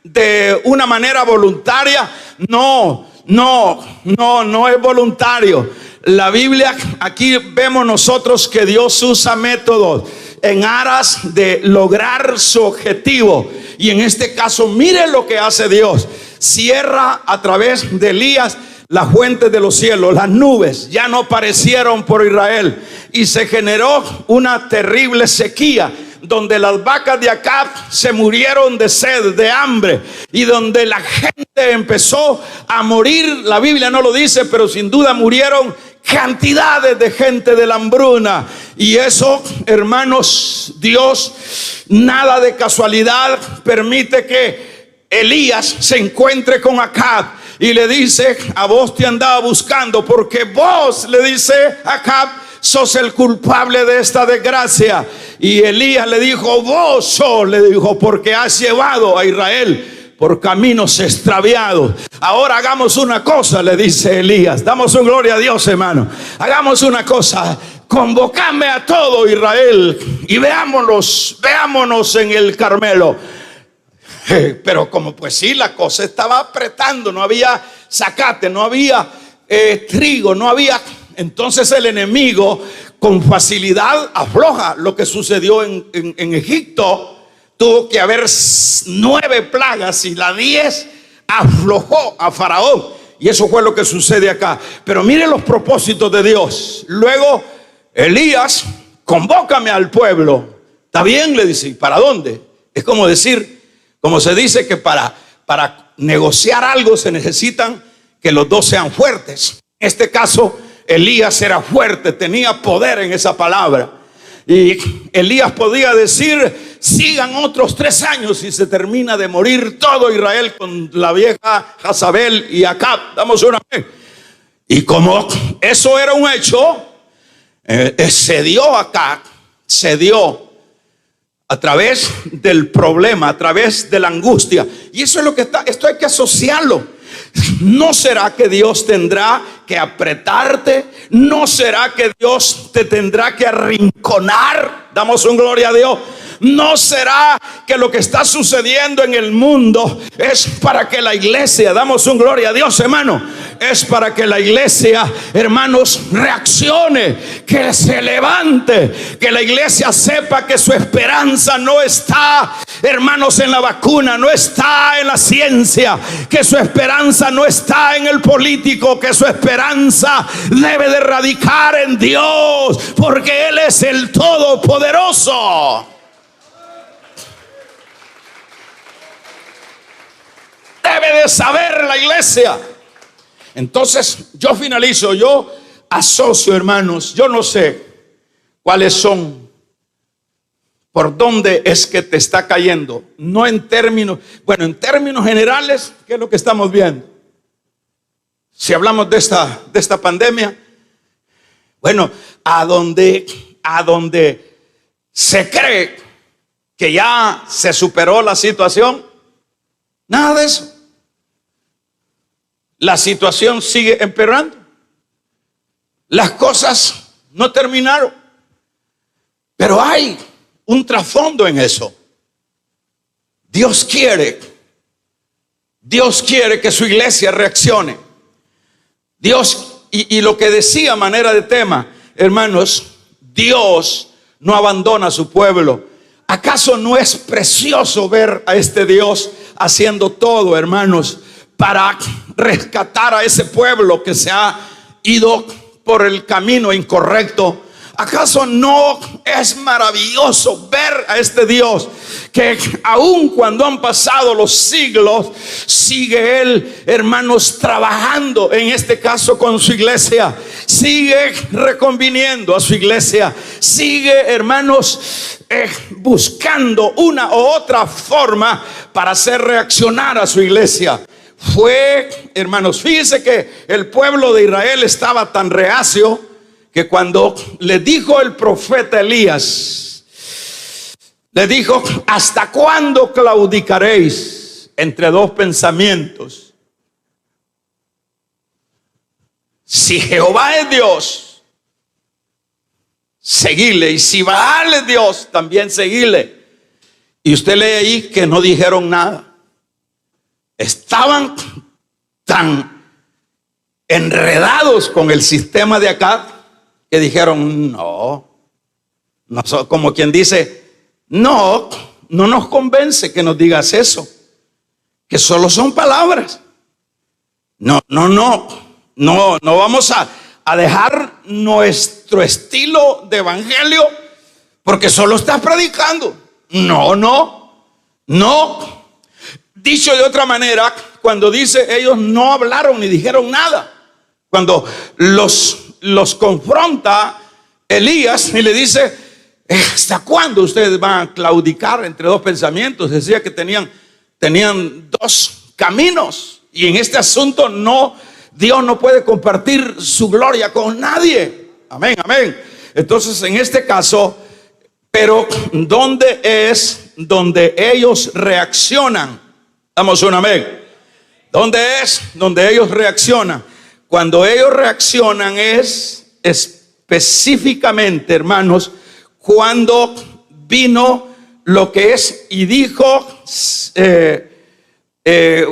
de una manera voluntaria. No es voluntario. La Biblia, aquí vemos nosotros que Dios usa métodos en aras de lograr su objetivo. Y en este caso, mire lo que hace Dios. Cierra a través de Elías las fuentes de los cielos. Las nubes ya no aparecieron por Israel y se generó una terrible sequía, donde las vacas de Acab se murieron de sed, de hambre, y donde la gente empezó a morir. La Biblia no lo dice, pero sin duda murieron cantidades de gente de la hambruna. Y eso, hermanos, Dios, nada de casualidad, permite que Elías se encuentre con Acab y le dice: a vos te andaba buscando, porque vos, le dice Acab, sos el culpable de esta desgracia. Y Elías le dijo: vos sos, le dijo, porque has llevado a Israel por caminos extraviados. Ahora hagamos una cosa, le dice Elías. Damos un gloria a Dios, hermano. Hagamos una cosa: convocame a todo Israel y veámonos en el Carmelo. Pero como pues sí, la cosa estaba apretando, no había zacate, no había trigo, no había. Entonces el enemigo con facilidad afloja. Lo que sucedió en Egipto, tuvo que haber 9 plagas y la 10 aflojó a Faraón. Y eso fue lo que sucede acá. Pero mire los propósitos de Dios. Luego Elías: convócame al pueblo. Está bien, le dice. ¿Y para dónde? Es como decir, como se dice que para negociar algo se necesitan que los dos sean fuertes. En este caso, Elías era fuerte, tenía poder en esa palabra. Y Elías podía decir: sigan otros 3 años y se termina de morir todo Israel con la vieja Jezabel y Acab. Damos una vez. Y como eso era un hecho, se dio a través del problema, a través de la angustia. Y eso es lo que esto hay que asociarlo. ¿No será que Dios tendrá que apretarte? ¿No será que Dios te tendrá que arrinconar? Damos un gloria a Dios. ¿No será que lo que está sucediendo en el mundo es para que la iglesia, damos un gloria a Dios, hermano, es para que la iglesia, hermanos, reaccione, que se levante, que la iglesia sepa que su esperanza no está, hermanos, en la vacuna, no está en la ciencia, que su esperanza no está en el político, que su esperanza debe de radicar en Dios, porque Él es el Todopoderoso. Debe de saber la iglesia. Entonces yo finalizo, yo asocio, hermanos, yo no sé cuáles son, por dónde es que te está cayendo. No en términos, bueno, en términos generales, ¿qué es lo que estamos viendo? Si hablamos de esta pandemia, bueno, a donde se cree que ya se superó la situación, nada de eso. La situación sigue empeorando. Las cosas no terminaron. Pero hay un trasfondo en eso. Dios quiere que su iglesia reaccione. Dios, y lo que decía a manera de tema, hermanos, Dios no abandona a su pueblo. ¿Acaso no es precioso ver a este Dios haciendo todo, hermanos, para rescatar a ese pueblo que se ha ido por el camino incorrecto? ¿Acaso no es maravilloso ver a este Dios que aun cuando han pasado los siglos, sigue Él, hermanos, trabajando, en este caso con su iglesia, sigue reconviniendo a su iglesia, sigue, hermanos, buscando una u otra forma para hacer reaccionar a su iglesia? Fue, hermanos, fíjense que el pueblo de Israel estaba tan reacio que cuando le dijo el profeta Elías, le dijo: ¿hasta cuándo claudicaréis entre dos pensamientos? Si Jehová es Dios, seguile. Y si Baal es Dios, también seguile. Y usted lee ahí que no dijeron nada. Estaban tan enredados con el sistema de Acab que dijeron, no, como quien dice, no nos convence que nos digas eso, que solo son palabras. No vamos a dejar nuestro estilo de evangelio porque solo estás predicando. No. Dicho de otra manera, cuando dice ellos no hablaron ni dijeron nada, cuando los confronta Elías y le dice, ¿hasta cuándo ustedes van a claudicar entre dos pensamientos? Decía que tenían dos caminos, y en este asunto Dios no puede compartir su gloria con nadie. Amén. Entonces, en este caso, pero ¿dónde es donde ellos reaccionan? Damos un amén. ¿Dónde es donde ellos reaccionan? Cuando ellos reaccionan es específicamente, hermanos, cuando vino lo que es y dijo,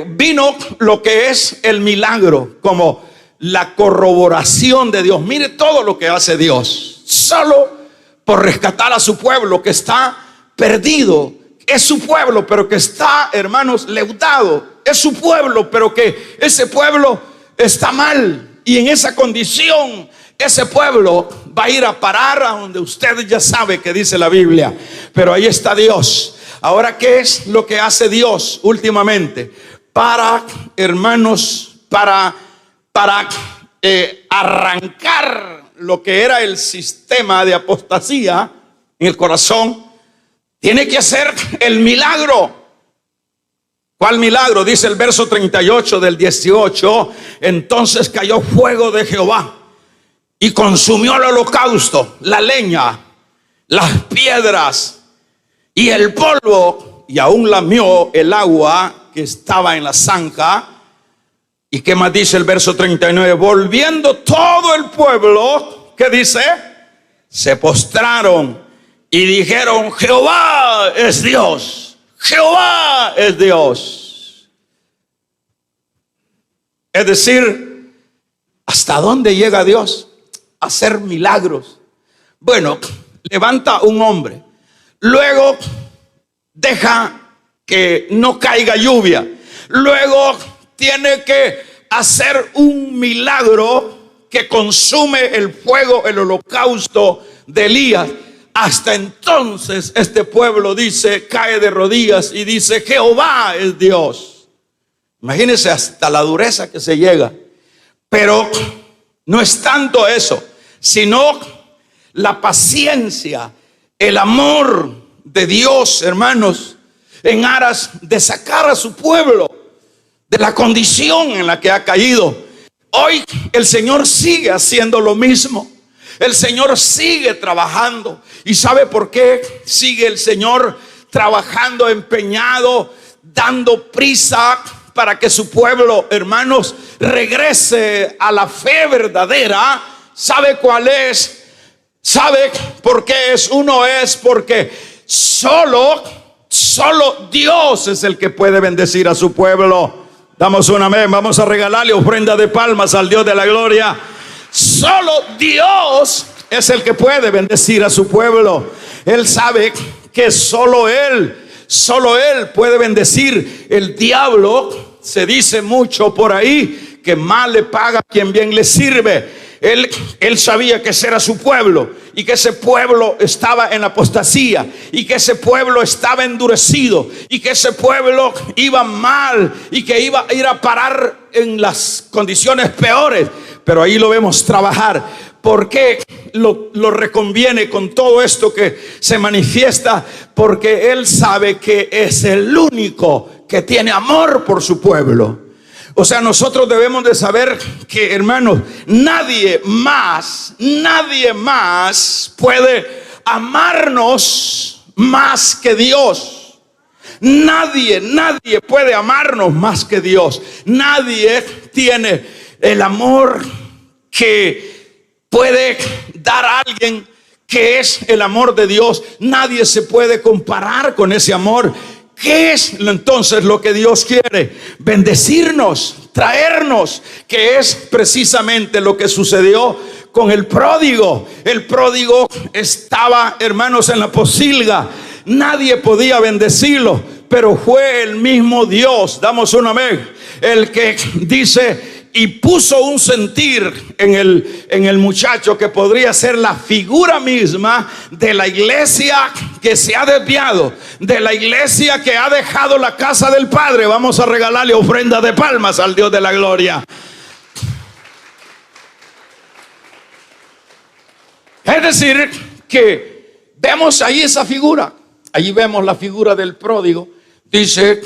vino lo que es el milagro, como la corroboración de Dios. Mire todo lo que hace Dios, solo por rescatar a su pueblo que está perdido. Es su pueblo, pero que está, hermanos, leudado. Es su pueblo, pero que ese pueblo está mal. Y en esa condición, ese pueblo va a ir a parar a donde usted ya sabe que dice la Biblia. Pero ahí está Dios. Ahora, ¿qué es lo que hace Dios últimamente? Para, hermanos, para arrancar lo que era el sistema de apostasía en el corazón, tiene que hacer el milagro. ¿Cuál milagro? Dice el verso 38 del 18. Entonces cayó fuego de Jehová y consumió el holocausto, la leña, las piedras y el polvo, y aún lamió el agua que estaba en la zanja. ¿Y qué más dice el verso 39? Volviendo todo el pueblo, ¿qué dice? Se postraron y dijeron, Jehová es Dios, Jehová es Dios. Es decir, ¿hasta dónde llega Dios? A hacer milagros. Bueno, levanta un hombre, luego deja que no caiga lluvia, luego tiene que hacer un milagro que consume el fuego, el holocausto de Elías. Hasta entonces este pueblo dice, cae de rodillas y dice, Jehová es Dios. Imagínense hasta la dureza que se llega. Pero no es tanto eso, sino la paciencia, el amor de Dios, hermanos, en aras de sacar a su pueblo de la condición en la que ha caído. Hoy el Señor sigue haciendo lo mismo. El Señor sigue trabajando. ¿Y sabe por qué sigue el Señor trabajando, empeñado, dando prisa para que su pueblo, hermanos, regrese a la fe verdadera? ¿Sabe cuál es? ¿Sabe por qué es? Uno es porque solo Dios es el que puede bendecir a su pueblo. Damos un amén. Vamos a regalarle ofrenda de palmas al Dios de la gloria. Solo Dios es el que puede bendecir a su pueblo. Él sabe que solo Él puede bendecir. El diablo, se dice mucho por ahí, que mal le paga a quien bien le sirve. Él sabía que ese era su pueblo y que ese pueblo estaba en apostasía y que ese pueblo estaba endurecido y que ese pueblo iba mal y que iba a ir a parar en las condiciones peores. Pero ahí lo vemos trabajar. ¿Por qué lo reconviene con todo esto que se manifiesta? Porque Él sabe que es el único que tiene amor por su pueblo. O sea, nosotros debemos de saber que, hermanos, nadie más puede amarnos más que Dios. Nadie puede amarnos más que Dios. Nadie tiene el amor que puede dar a alguien ¿Qué es el amor de Dios? Nadie se puede comparar con ese amor. ¿Qué es entonces lo que Dios quiere? Bendecirnos, traernos, que es precisamente lo que sucedió con el pródigo. El pródigo estaba, hermanos, en la posilga. Nadie podía bendecirlo, pero fue el mismo Dios, damos un amén, el que dice y puso un sentir en el muchacho que podría ser la figura misma de la iglesia que se ha desviado, de la iglesia que ha dejado la casa del Padre. Vamos a regalarle ofrenda de palmas al Dios de la gloria. Es decir, que vemos ahí esa figura. Allí vemos la figura del pródigo. Dice,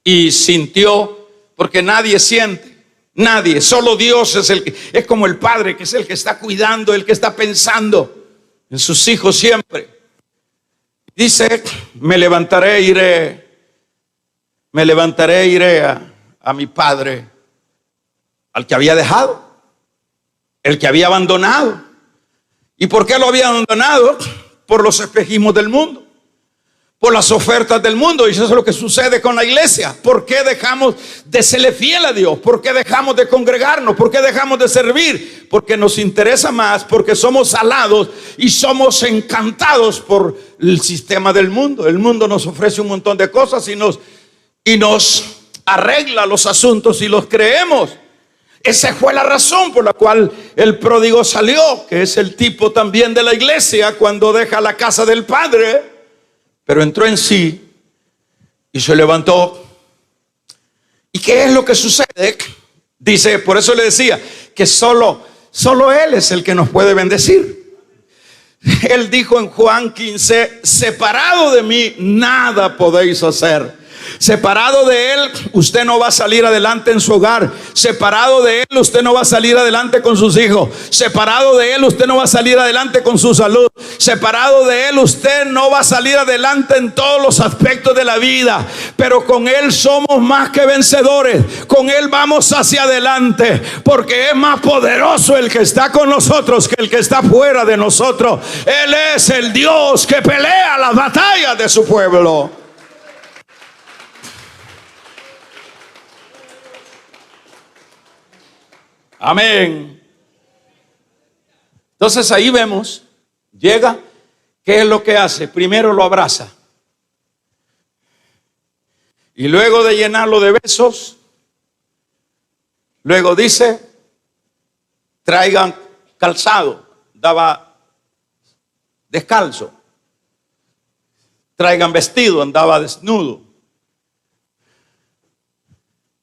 y sintió, porque nadie siente. Nadie, solo Dios es el que, es como el Padre, que es el que está cuidando, el que está pensando en sus hijos siempre. Dice, me levantaré, iré a mi padre, al que había dejado, el que había abandonado. ¿Y por qué lo había abandonado? Por los espejismos del mundo, por las ofertas del mundo. Y eso es lo que sucede con la iglesia. ¿Por qué dejamos de serle fiel a Dios? ¿Por qué dejamos de congregarnos? ¿Por qué dejamos de servir? Porque nos interesa más, porque somos alados y somos encantados por el sistema del mundo. El mundo nos ofrece un montón de cosas y nos arregla los asuntos y los creemos. Esa fue la razón por la cual el pródigo salió, que es el tipo también de la iglesia cuando deja la casa del Padre. Pero entró en sí y se levantó. ¿Y qué es lo que sucede? Dice, por eso le decía que solo Él es el que nos puede bendecir. Él dijo en Juan 15, separado de mí nada podéis hacer. Separado de Él, usted no va a salir adelante en su hogar. Separado de Él, usted no va a salir adelante con sus hijos. Separado de Él, usted no va a salir adelante con su salud. Separado de Él, usted no va a salir adelante en todos los aspectos de la vida. Pero con Él somos más que vencedores. Con Él vamos hacia adelante, porque es más poderoso el que está con nosotros que el que está fuera de nosotros. Él es el Dios que pelea las batallas de su pueblo. Amén. Entonces ahí vemos, llega, ¿qué es lo que hace? Primero lo abraza. Y luego de llenarlo de besos, luego dice, traigan calzado, daba descalzo. Traigan vestido, andaba desnudo.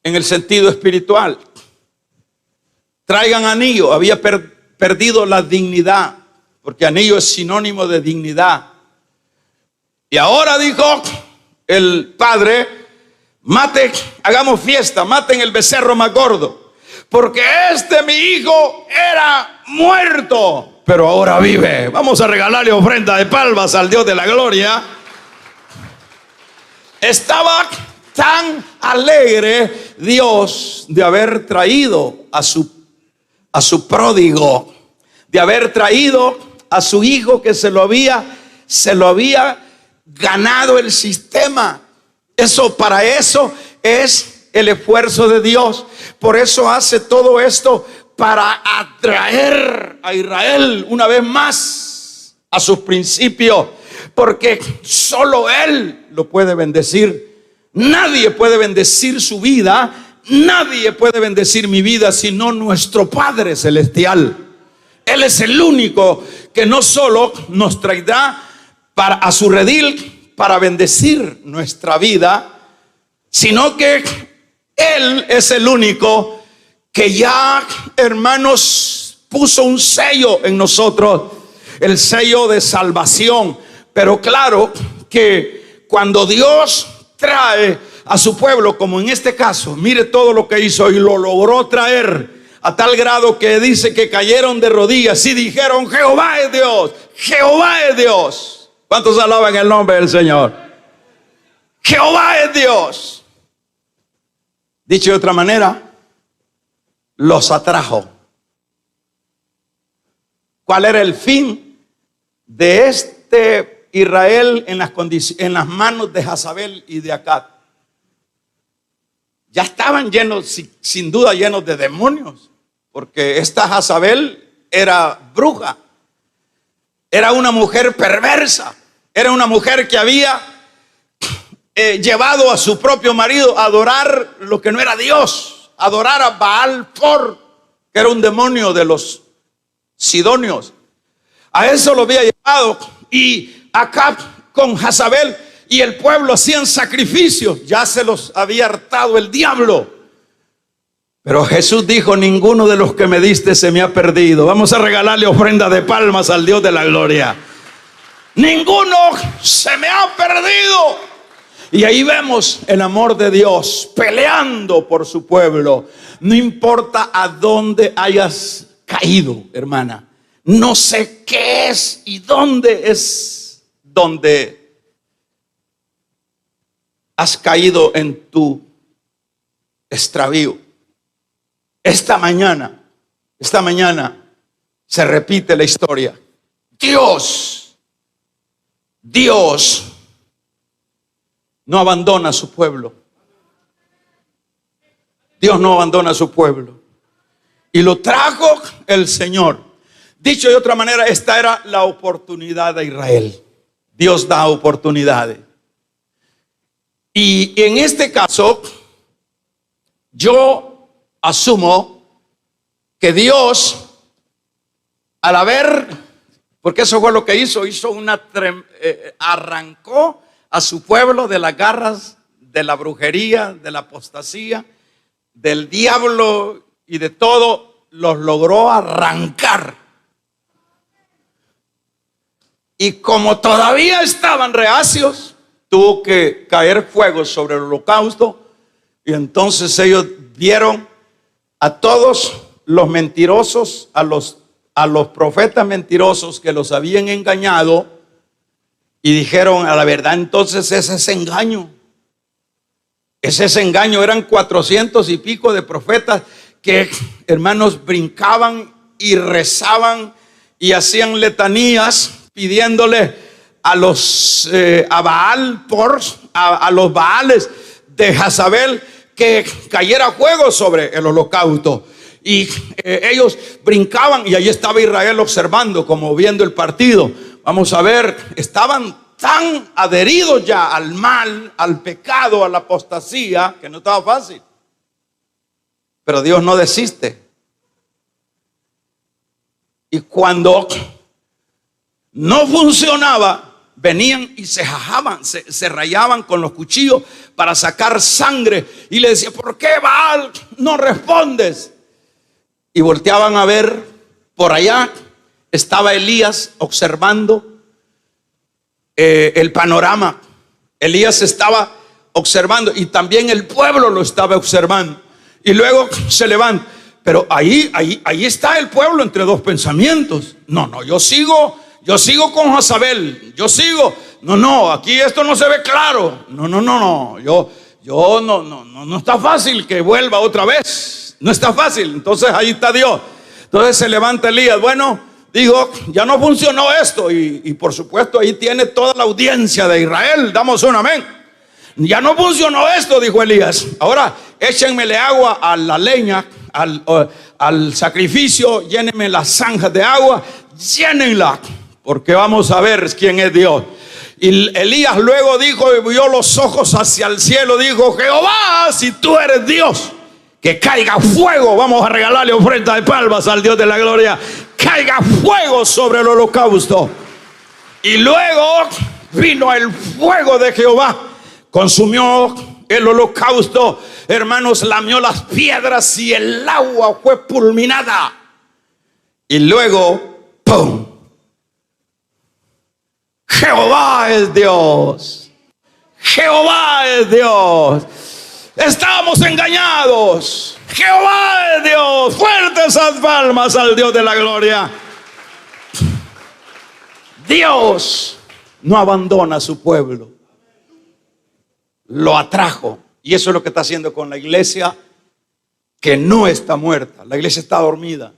En el sentido espiritual. Traigan anillo, había perdido la dignidad, porque anillo es sinónimo de dignidad. Y ahora dijo el padre, hagamos fiesta, maten el becerro más gordo, porque mi hijo era muerto, pero ahora vive. Vamos a regalarle ofrenda de palmas al Dios de la gloria. Estaba tan alegre Dios de haber traído a su pródigo, de haber traído a su hijo que se lo había ganado el sistema. Para eso es el esfuerzo de Dios. Por eso hace todo esto, para atraer a Israel una vez más a sus principios, porque solo Él lo puede bendecir. Nadie puede bendecir su vida. Nadie puede bendecir mi vida sino nuestro Padre Celestial. Él es el único que no solo nos traerá a su redil para bendecir nuestra vida, sino que Él es el único que ya, hermanos, puso un sello en nosotros, el sello de salvación. Pero claro que cuando Dios trae a su pueblo, como en este caso, mire todo lo que hizo y lo logró traer a tal grado que dice que cayeron de rodillas y dijeron, Jehová es Dios, Jehová es Dios. ¿Cuántos alaban el nombre del Señor? Jehová es Dios. Dicho de otra manera, los atrajo. ¿Cuál era el fin de este Israel en las manos de Jezabel y de Acab. Ya estaban llenos, sin duda llenos de demonios, porque esta Jezabel era bruja, era una mujer perversa, era una mujer que había llevado a su propio marido a adorar lo que no era Dios, a adorar a Baal Por, que era un demonio de los sidonios. A eso lo había llevado, y Acab con Jezabel y el pueblo hacían sacrificios. Ya se los había hartado el diablo. Pero Jesús dijo: ninguno de los que me diste se me ha perdido. Vamos a regalarle ofrenda de palmas al Dios de la gloria. Ninguno se me ha perdido. Y ahí vemos el amor de Dios peleando por su pueblo. No importa a dónde hayas caído, hermana. No sé qué es y dónde es donde has caído en tu extravío. Esta mañana se repite la historia. Dios no abandona a su pueblo. Dios no abandona a su pueblo. Y lo trajo el Señor. Dicho de otra manera, esta era la oportunidad de Israel. Dios da oportunidades. Y en este caso, yo asumo que Dios, al haber, porque eso fue lo que hizo arrancó a su pueblo de las garras de la brujería, de la apostasía, del diablo y de todo, los logró arrancar. Y como todavía estaban reacios, tuvo que caer fuego sobre el holocausto. Y entonces ellos vieron a todos los mentirosos, a los profetas mentirosos que los habían engañado, y dijeron: a la verdad, entonces ese es engaño. Ese es engaño. Eran 400 y pico de profetas que, hermanos, brincaban y rezaban y hacían letanías pidiéndole a Baal Por, a los Baales de Jezabel, que cayera fuego sobre el holocausto. Y ellos brincaban, y ahí estaba Israel observando, como viendo el partido. Vamos a ver, estaban tan adheridos ya al mal, al pecado, a la apostasía, que no estaba fácil. Pero Dios no desiste. Y cuando no funcionaba, venían y se jajaban, se rayaban con los cuchillos para sacar sangre. Y le decía: ¿por qué, Baal, no respondes? Y volteaban a ver por allá. Estaba Elías observando el panorama. Elías estaba observando, y también el pueblo lo estaba observando. Y luego se levanta. Pero ahí está el pueblo entre dos pensamientos. No, yo sigo con Jezabel. Yo sigo. No, aquí esto no se ve claro. No. Yo no está fácil que vuelva otra vez. No está fácil. Entonces ahí está Dios. Entonces se levanta Elías. Bueno, digo, ya no funcionó esto. Y por supuesto ahí tiene toda la audiencia de Israel. Damos un amén. Ya no funcionó esto, dijo Elías. Ahora échenmele agua a la leña, al sacrificio. Llénenme las zanjas de agua. Llénenla, porque vamos a ver quién es Dios. Y Elías luego dijo, y vio los ojos hacia el cielo, dijo: Jehová, si tú eres Dios, que caiga fuego. Vamos a regalarle ofrenda de palmas al Dios de la gloria. Caiga fuego sobre el holocausto. Y luego vino el fuego de Jehová, consumió el holocausto, hermanos, lamió las piedras y el agua fue fulminada. Y luego, ¡pum! Jehová es Dios. Jehová es Dios. Estábamos engañados. Jehová es Dios. Fuertes esas palmas al Dios de la gloria. Dios no abandona a su pueblo. Lo atrajo. Y eso es lo que está haciendo con la iglesia, que no está muerta. La iglesia está dormida.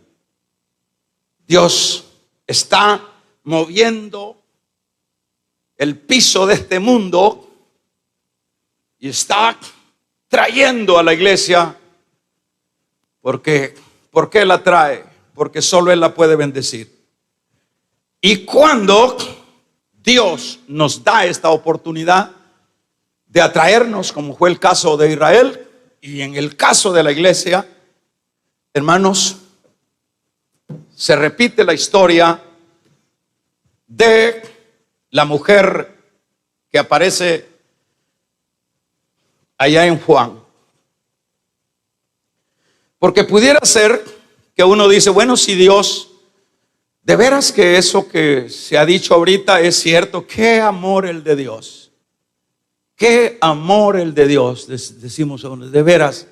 Dios está moviendo el piso de este mundo y está trayendo a la iglesia. Porque, ¿por qué la trae? Porque solo Él la puede bendecir. Y cuando Dios nos da esta oportunidad de atraernos, como fue el caso de Israel y en el caso de la iglesia, hermanos, se repite la historia de la mujer que aparece allá en Juan. Porque pudiera ser que uno dice, bueno, si Dios, de veras que eso que se ha dicho ahorita es cierto, qué amor el de Dios. Qué amor el de Dios, decimos de veras.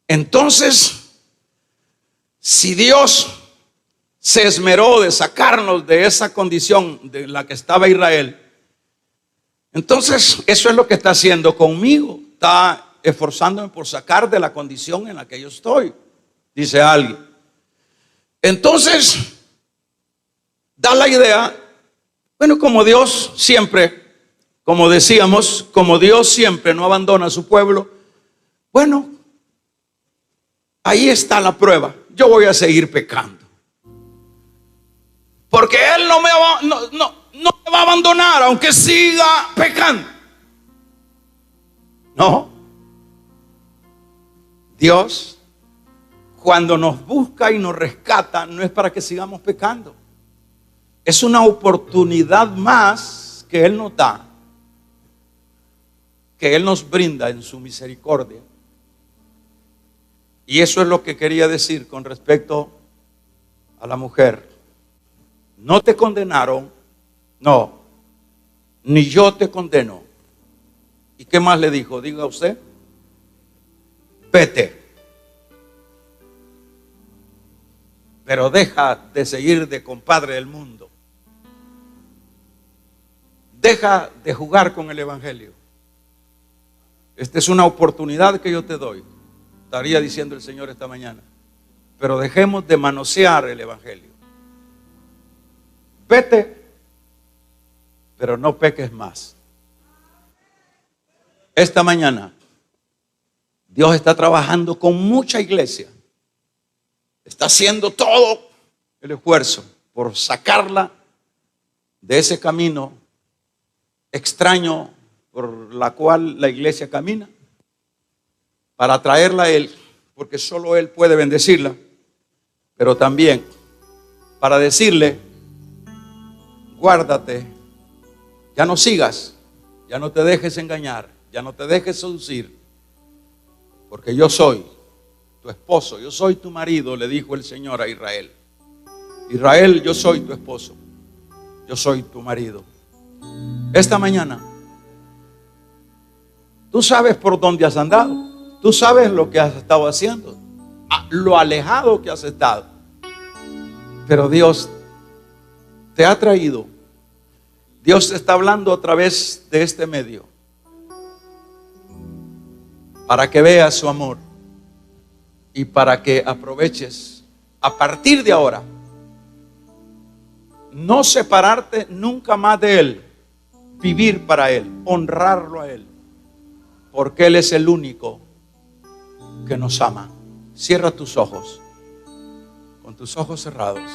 Entonces, si Dios se esmeró de sacarnos de esa condición de la que estaba Israel, entonces eso es lo que está haciendo conmigo. Está esforzándome por sacar de la condición en la que yo estoy, dice alguien. Entonces, da la idea, bueno, como Dios siempre, como decíamos, como Dios siempre no abandona a su pueblo, bueno, ahí está la prueba. Yo voy a seguir pecando. Porque Él no me va a abandonar, aunque siga pecando. No. Dios, cuando nos busca y nos rescata, no es para que sigamos pecando. Es una oportunidad más que Él nos da, que Él nos brinda en su misericordia. Y eso es lo que quería decir con respecto a la mujer. No te condenaron, no, ni yo te condeno. ¿Y qué más le dijo? Diga usted, vete. Pero deja de seguir de compadre del mundo. Deja de jugar con el evangelio. Esta es una oportunidad que yo te doy, estaría diciendo el Señor esta mañana. Pero dejemos de manosear el evangelio. Vete, pero no peques más. Esta mañana Dios está trabajando con mucha iglesia. Está haciendo todo el esfuerzo por sacarla de ese camino extraño por la cual la iglesia camina, para traerla a Él, porque solo Él puede bendecirla, pero también para decirle, guárdate, ya no sigas, ya no te dejes engañar, ya no te dejes seducir, porque yo soy tu esposo, yo soy tu marido, le dijo el Señor a Israel. Israel, yo soy tu esposo, yo soy tu marido. Esta mañana, tú sabes por dónde has andado, tú sabes lo que has estado haciendo, lo alejado que has estado, pero Dios te ha traído. Dios te está hablando a través de este medio para que veas su amor y para que aproveches a partir de ahora no separarte nunca más de Él, vivir para Él, honrarlo a Él, porque Él es el único que nos ama. Cierra tus ojos, con tus ojos cerrados.